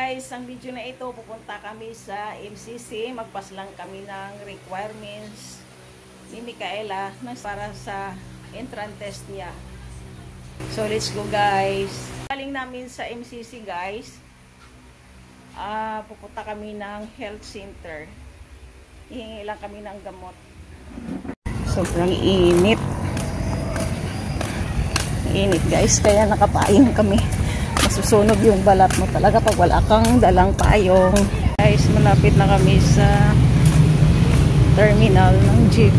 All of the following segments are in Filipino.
guys, ang video na ito, pupunta kami sa MCC. Magpas lang kami ng requirements ni Micaela para sa entrance test niya. So let's go guys. Galing namin sa MCC guys. Pupunta kami ng health center. Hihingi lang kami ng gamot. Sobrang init. Init guys, kaya nakapayong kami. Masusunog yung balat mo talaga pag wala kang dalang payong. Guys, malapit na kami sa terminal ng jeep.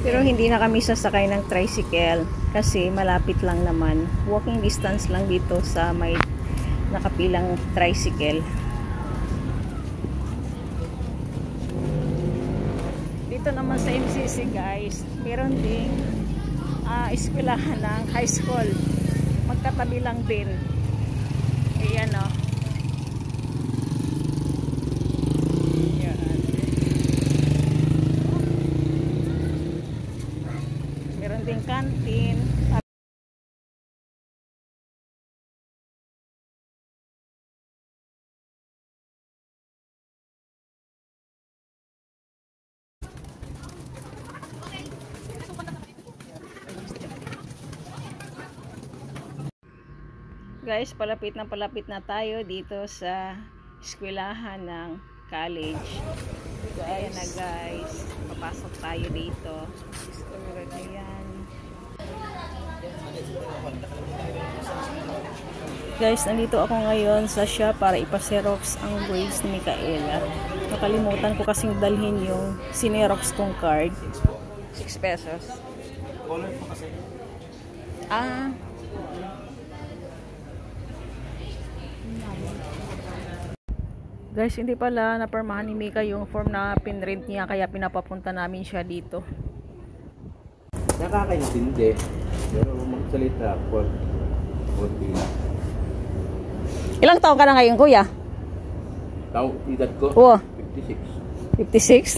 Pero hindi na kami sasakay ng tricycle kasi malapit lang naman. Walking distance lang dito sa may nakapilang tricycle. Dito naman sa MCC guys, meron ding eskwelahan ng high school. Magkatabi lang din. Ayan o. Kantin. Guys, palapit na tayo dito sa eskwelahan ng college. Ayan na guys, papasok tayo dito. Ayan. Guys, nandito ako ngayon sa shop para ipa-xerox ang grades ni Micaela. Nakalimutan ko kasing dalhin yung sinerox kong card. 6 pesos. Guys, hindi pala napermahan ni Mika yung form na pinrint niya, kaya pinapapunta namin siya dito. Nakakaintindi, pero magsalita po. Ilang taon ka na ngayon, kuya? Edad ko? Oo. 56. 56?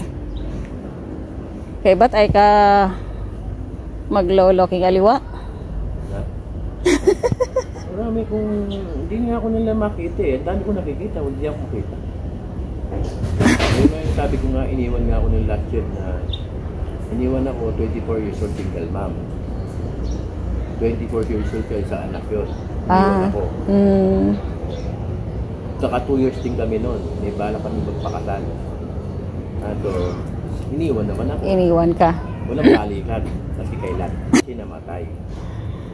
Okay, ba't ay ka magloloking aliwa? Marami kung hindi nga ako nila makita eh. Dami ko nakikita, hindi ako makita. Ngayon sabi ko nga, iniwan nga ako ng last year na iniwan ako 24 years old single mom. 24 years old kayo sa anak yun. Iniwan ako. Saka 2 years din kami noon. May bala kami magpakasal. So, iniwan naman ako. Iniwan ka? Walang balikan. Kasi kailan? Kasi namatay.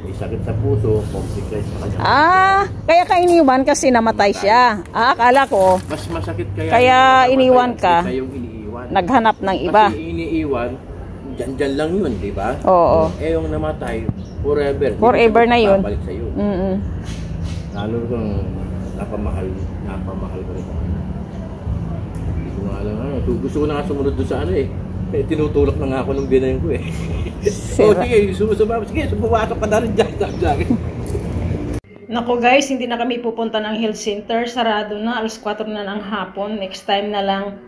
May sakit sa puso, complicated sa kanya. Kaya ka iniwan kasi namatay siya. Akala ko. Mas masakit kaya iniwan ka. Kayong iniiwan. Naghanap ng iba. Kasi iniiwan, dyan lang yun, di ba? Oo. Eh, yung namatay, forever. Forever na yun. Babalik sa'yo. Lalo kung napamahal ko rin. Hindi ko nga alam ano. Gusto ko na nga sumunod doon sa ano eh. Tinutulak na nga ako nung binayin ko eh. Sige, sumusubaba. Sige, subuwasak ka na rin dyan. Naku guys, hindi na kami pupunta ng health center. Sarado na, alas 4 na ng hapon. Next time na lang.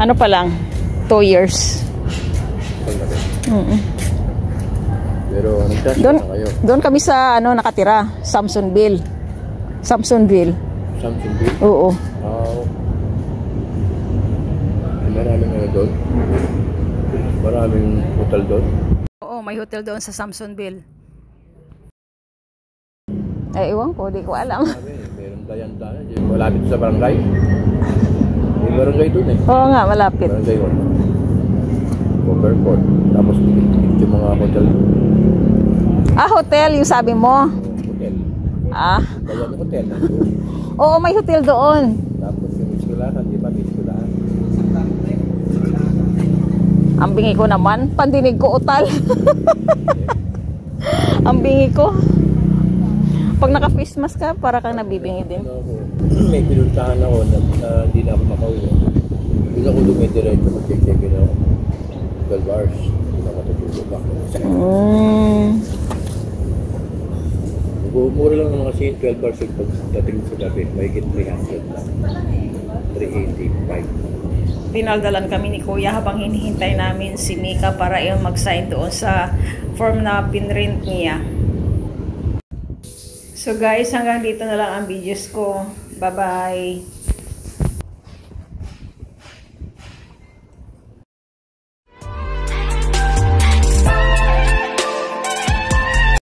Ano pa lang? 2 years. Pero nagtasa na kayo. Doon kami sa nakatira, Samsonville. Samsonville? Oo. Maraming doon? Maraming hotel doon? Oo, may hotel doon sa Samsonville. Ewan ko, di ko alam. Meron bayan tayo. Malapit sa barangay. May barangay doon eh. Oo nga, malapit. Barangay 1. Overport. Tapos dikit-dikit yung mga hotel. Hotel yung sabi mo? Hotel. Bayan hotel. Oo, may hotel doon. Tapos yung eskwelahan, di ba? May eskwelahan. Ang bingi ko naman, pandinig ko utal. Ang bingi ko. Pag naka-face mask ka, para kang nabibingi din. May pinuntahan ako na hindi na ako makauwi. Doon ako dumidiretso mag-check in ako. 12 hours. Doon ako tutulog ako. Mura lang naman kasi 12 hours yung pagdating sa gabi. Mahigit 300 lang. 385. Pinaldalan kami ni Kuya habang hinihintay namin si Mika para yung mag-sign doon sa form na pinrint niya. So guys, hanggang dito na lang ang videos ko. Bye-bye!